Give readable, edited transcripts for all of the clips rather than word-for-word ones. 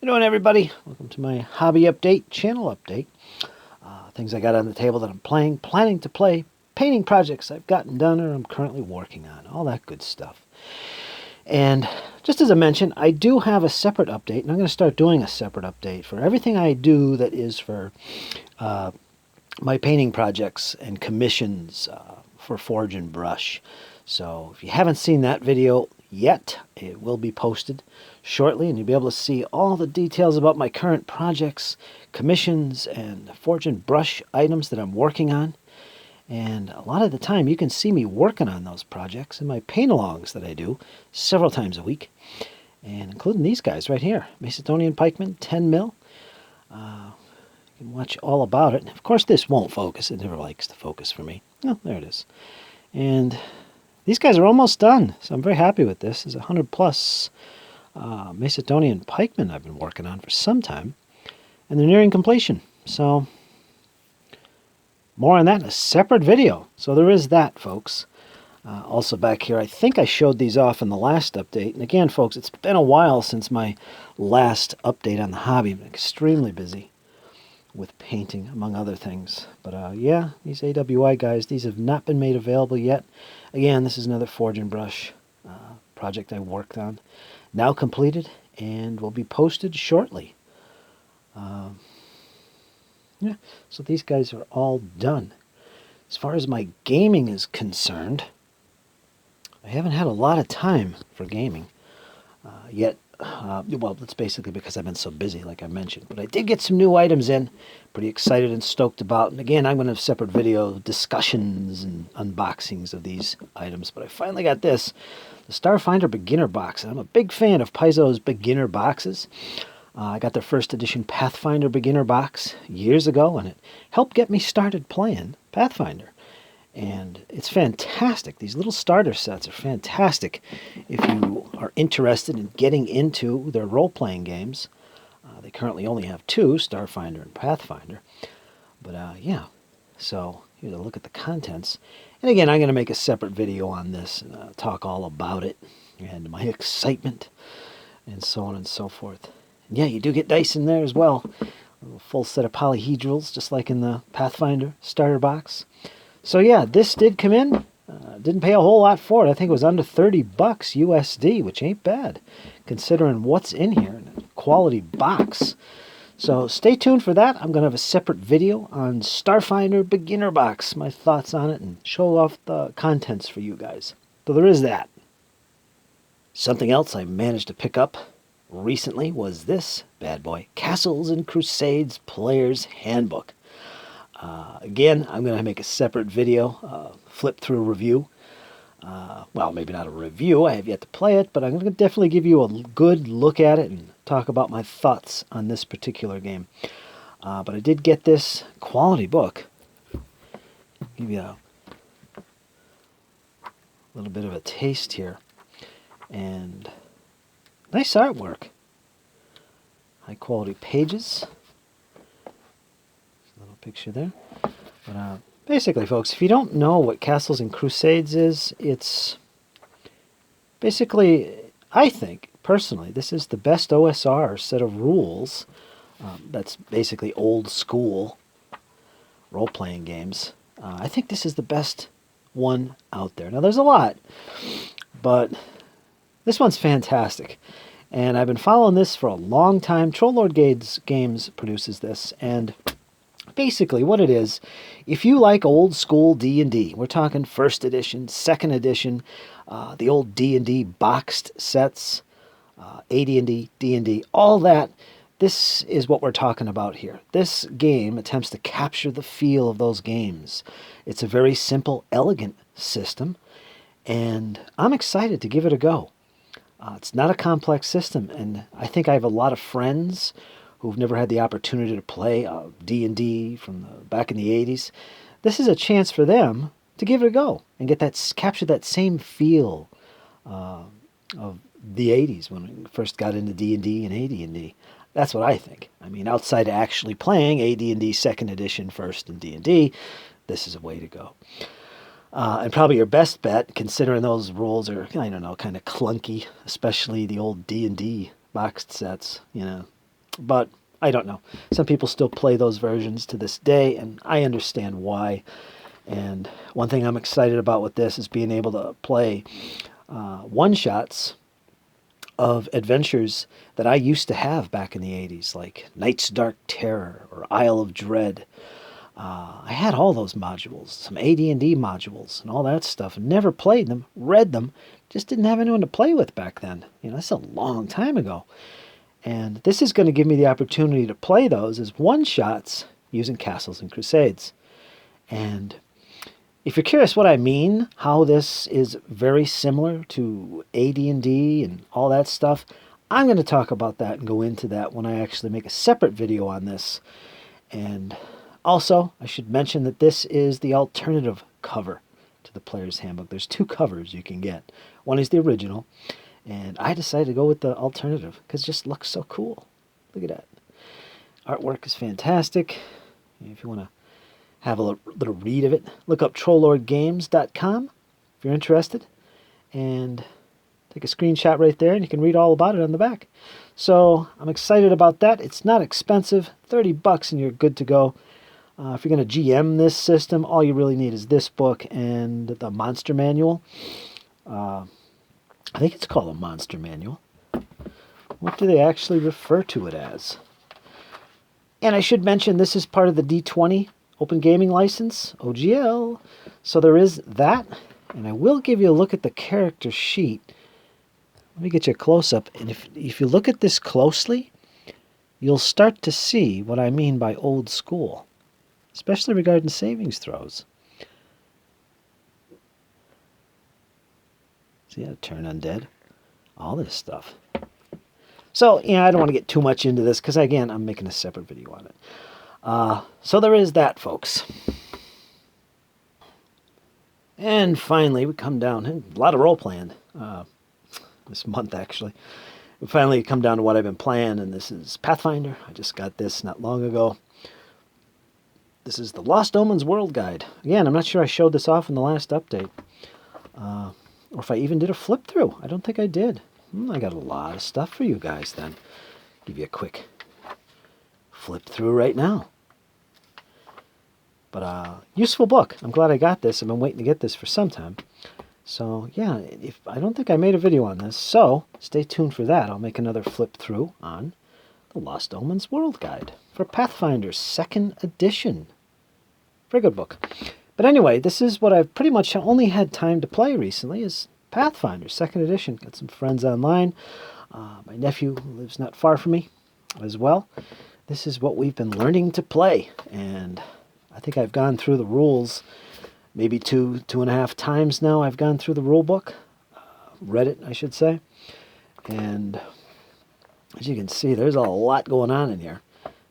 How you doing, everybody? Welcome to my hobby update, channel update. Things I got on the table that I'm planning to play, painting projects I've gotten done or I'm currently working on, all that good stuff. And just as I mentioned, I do have a separate update, and I'm going to start doing a separate update for everything I do that is for my painting projects and commissions for Forge and Brush. So if you haven't seen that video yet, it will be posted shortly, and you'll be able to see all the details about my current projects, commissions, and Forge and Brush items that I'm working on. And a lot of the time you can see me working on those projects in my paint-alongs that I do several times a week, and including these guys right here, Macedonian Pikeman 10 mil. You can watch all about it. Of course, this won't focus. It never likes to focus for me. Oh, there it is. And these guys are almost done, so I'm very happy with this. It's 100 plus Macedonian pikemen I've been working on for some time, and they're nearing completion. So more on that in a separate video. So there is that, folks. Also back here, I think I showed these off in the last update. And again, folks, it's been a while since my last update on the hobby. I've been extremely busy with painting, among other things. But yeah, these AWI guys, these have not been made available yet. Again, this is another Forge and Brush project I worked on. Now completed and will be posted shortly. Yeah, so these guys are all done. As far as my gaming is concerned, I haven't had a lot of time for gaming yet. Well, that's basically because I've been so busy, like I mentioned. But I did get some new items in. Pretty excited and stoked about. And again, I'm going to have separate video discussions and unboxings of these items. But I finally got this, the Starfinder Beginner Box. And I'm a big fan of Paizo's beginner boxes. I got their first edition Pathfinder Beginner Box years ago, and it helped get me started playing Pathfinder. And it's fantastic. These little starter sets are fantastic if you are interested in getting into their role-playing games. They currently only have two, Starfinder and Pathfinder. But yeah, so here's a look at the contents. And again, I'm going to make a separate video on this and talk all about it and my excitement and so on and so forth. And yeah, you do get dice in there as well. A full set of polyhedrals, just like in the Pathfinder starter box. So yeah, this did come in. Didn't pay a whole lot for it. I think it was under 30 bucks USD, which ain't bad, considering what's in here. A quality box. So stay tuned for that. I'm going to have a separate video on Starfinder Beginner Box, my thoughts on it, and show off the contents for you guys. So there is that. Something else I managed to pick up recently was this bad boy, Castles and Crusades Player's Handbook. Again, I'm going to make a separate video, flip-through review. Well, maybe not a review, I have yet to play it, but I'm going to definitely give you a good look at it and talk about my thoughts on this particular game. But I did get this quality book. Give you a little bit of a taste here. And nice artwork. High quality pages. Little picture there. But basically, folks, if you don't know what Castles and Crusades is, it's basically, I think, personally, this is the best OSR set of rules. That's basically old school role-playing games. I think this is the best one out there. Now, there's a lot, but this one's fantastic. And I've been following this for a long time. Troll Lord Games produces this, and basically what it is, if you like old school D&D, we're talking first edition, second edition, the old D&D boxed sets, AD&D, D&D, all that, this is what we're talking about here. This game attempts to capture the feel of those games. It's a very simple, elegant system, and I'm excited to give it a go. It's not a complex system, and I think I have a lot of friends who've never had the opportunity to play D&D from back in the 80s. This is a chance for them to give it a go and get that, capture that same feel of the 80s when we first got into D&D and AD&D. That's what I think. I mean, outside of actually playing AD&D second edition, first, and D&D, this is a way to go. And probably your best bet, considering those rules are, I don't know, kind of clunky, especially the old D&D boxed sets, you know. But I don't know. Some people still play those versions to this day, and I understand why. And one thing I'm excited about with this is being able to play one-shots of adventures that I used to have back in the 80s, like Night's Dark Terror or Isle of Dread. I had all those modules, some AD&D modules and all that stuff, and never played them, read them, just didn't have anyone to play with back then. That's a long time ago. And this is going to give me the opportunity to play those as one-shots using Castles and Crusades. And if you're curious what I mean, how this is very similar to AD&D and all that stuff, I'm going to talk about that and go into that when I actually make a separate video on this. And also, I should mention that this is the alternative cover to the Player's Handbook. There's 2 covers you can get. One is the original, and I decided to go with the alternative because it just looks so cool. Look at that. Artwork is fantastic. If you want to have a little read of it, look up trollordgames.com if you're interested, and take a screenshot right there, and you can read all about it on the back. So I'm excited about that. It's not expensive, $30 and you're good to go. If you're going to GM this system, all you really need is this book and the monster manual. I think it's called a monster manual. What do they actually refer to it as? And I should mention this is part of the D20 Open Gaming License, OGL. So there is that. And I will give you a look at the character sheet. Let me get you a close-up. And if you look at this closely, you'll start to see what I mean by old school, especially regarding savings throws. See how to turn undead? All this stuff. So, I don't want to get too much into this because, again, I'm making a separate video on it. So there is that, folks. And finally, we come down, a lot of role-playing this month, actually. We finally come down to what I've been playing, and this is Pathfinder. I just got this not long ago. This is the Lost Omens World Guide. Again, I'm not sure I showed this off in the last update. Or if I even did a flip-through. I don't think I did. I got a lot of stuff for you guys then. Give you a quick flip-through right now. But useful book. I'm glad I got this. I've been waiting to get this for some time. So, yeah, I don't think I made a video on this. So, stay tuned for that. I'll make another flip-through on the Lost Omens World Guide for Pathfinder 2nd edition. Very good book. But anyway, this is what I've pretty much only had time to play recently is Pathfinder 2nd edition. Got some friends online. My nephew lives not far from me as well. This is what we've been learning to play. And I think I've gone through the rules maybe two and a half times now. I've gone through the rule book. Read it, I should say. And as you can see, there's a lot going on in here.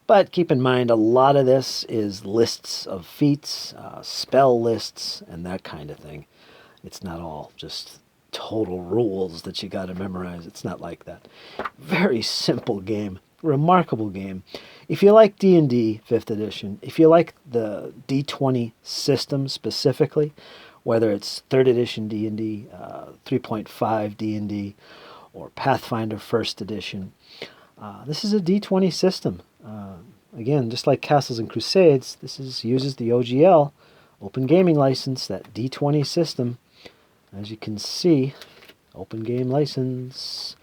But keep in mind, a lot of this is lists of feats, spell lists, and that kind of thing. It's not all just total rules that you got to memorize. It's not like that. Very simple game. Remarkable game. If you like D&D 5th edition, if you like the D20 system specifically, whether it's 3rd edition D&D, 3.5 D&D, or Pathfinder 1st edition, this is a D20 system. Again, just like Castles and Crusades, this uses the OGL, Open Gaming License, that D20 system. As you can see, Open Game License,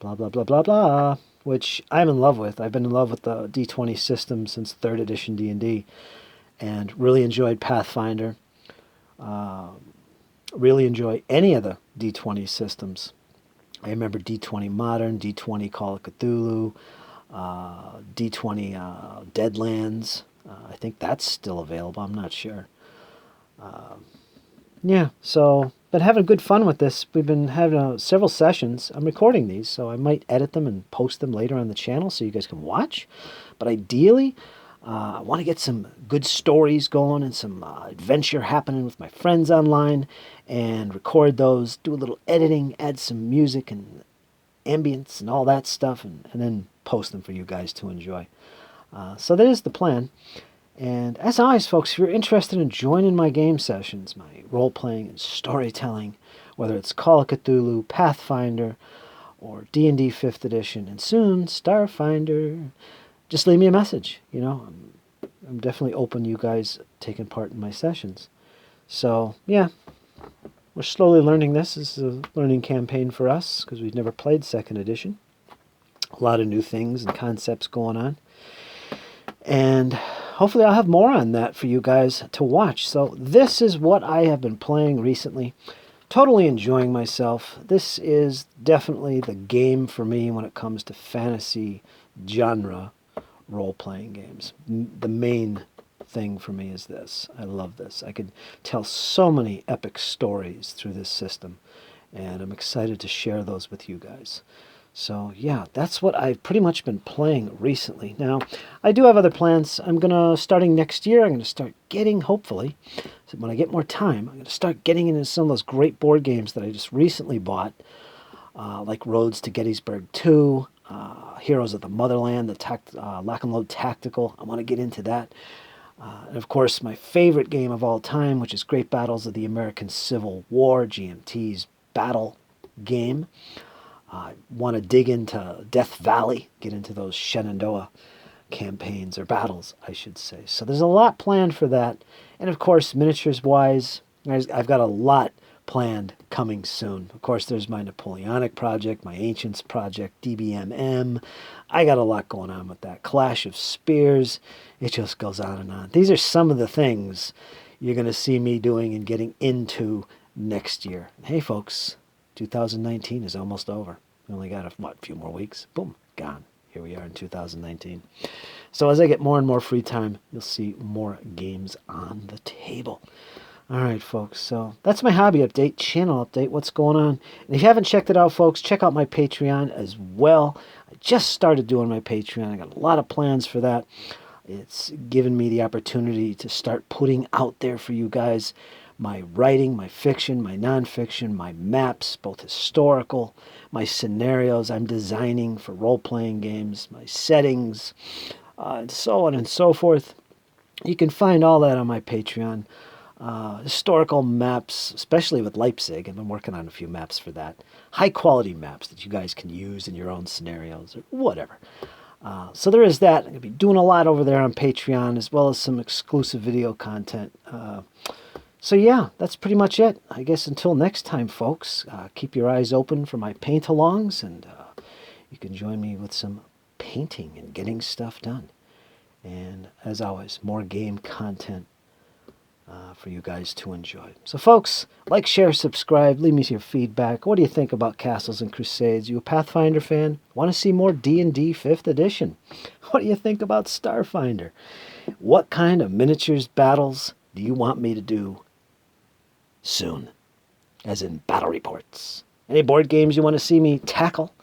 blah, blah, blah, blah, blah, which I'm in love with. I've been in love with the D20 system since 3rd edition D&D, and really enjoyed Pathfinder. Really enjoy any of the D20 systems. I remember D20 Modern, D20 Call of Cthulhu, D20 Deadlands. I think that's still available. I'm not sure. Yeah, so been having good fun with this. We've been having several sessions. I'm recording these, so I might edit them and post them later on the channel so you guys can watch. But ideally, I want to get some good stories going and some adventure happening with my friends online and record those, do a little editing, add some music and ambience and all that stuff, and then post them for you guys to enjoy. So that is the plan. And as always, folks, if you're interested in joining my game sessions, my role-playing and storytelling, whether it's Call of Cthulhu, Pathfinder, or D&D 5th edition, and soon Starfinder, just leave me a message. I'm definitely open to you guys taking part in my sessions. So, yeah, we're slowly learning this. This is a learning campaign for us because we've never played 2nd edition. A lot of new things and concepts going on. And hopefully I'll have more on that for you guys to watch. So this is what I have been playing recently. Totally enjoying myself. This is definitely the game for me when it comes to fantasy genre role-playing games. The main thing for me is this. I love this. I could tell so many epic stories through this system, and I'm excited to share those with you guys. So yeah, that's what I've pretty much been playing recently. Now, I do have other plans. Starting next year, I'm going to start getting, hopefully, when I get more time, I'm going to start getting into some of those great board games that I just recently bought, like Roads to Gettysburg 2, Heroes of the Motherland, the Lock and Load Tactical. I want to get into that. And of course, my favorite game of all time, which is Great Battles of the American Civil War, GMT's battle game. I want to dig into Death Valley, get into those Shenandoah campaigns, or battles, I should say. So there's a lot planned for that. And of course, miniatures-wise, I've got a lot planned coming soon. Of course, there's my Napoleonic project, my Ancients project, DBMM. I got a lot going on with that. Clash of Spears. It just goes on and on. These are some of the things you're going to see me doing and getting into next year. Hey, folks, 2019 is almost over. We only got a few more weeks. Boom, gone. Here we are in 2019. So as I get more and more free time, you'll see more games on the table. All right, folks, so that's my hobby update, channel update, what's going on. And if you haven't checked it out, folks, check out my Patreon as well. I just started doing my Patreon. I got a lot of plans for that. It's given me the opportunity to start putting out there for you guys my writing, my fiction, my nonfiction, my maps, both historical, my scenarios I'm designing for role-playing games, my settings, and so on and so forth. You can find all that on my Patreon. Historical maps, especially with Leipzig. I've been working on a few maps for that. High-quality maps that you guys can use in your own scenarios or whatever. So there is that. I'm going to be doing a lot over there on Patreon, as well as some exclusive video content. So yeah, that's pretty much it. I guess until next time, folks, keep your eyes open for my paint-alongs, and you can join me with some painting and getting stuff done. And as always, more game content for you guys to enjoy. So folks, like, share, subscribe, leave me your feedback. What do you think about Castles and Crusades? You a Pathfinder fan? Want to see more D&D 5th edition? What do you think about Starfinder? What kind of miniatures battles do you want me to do soon? As in battle reports. Any board games you want to see me tackle?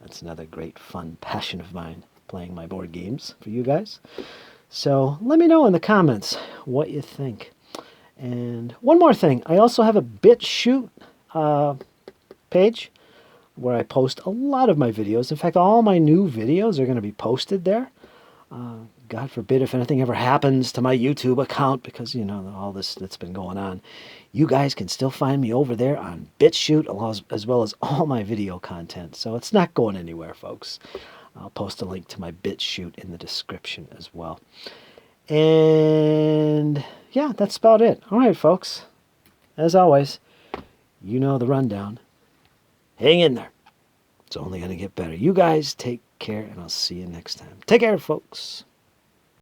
That's another great fun passion of mine, playing my board games for you guys. So let me know in the comments what you think. And one more thing, I also have a BitChute page where I post a lot of my videos. In fact, all my new videos are going to be posted there. God forbid if anything ever happens to my YouTube account, because, you know, all this that's been going on. You guys can still find me over there on BitChute, as well as all my video content. So it's not going anywhere, folks. I'll post a link to my BitChute in the description as well. And yeah, that's about it. All right, folks. As always, you know the rundown. Hang in there. It's only going to get better. You guys take care, and I'll see you next time. Take care, folks.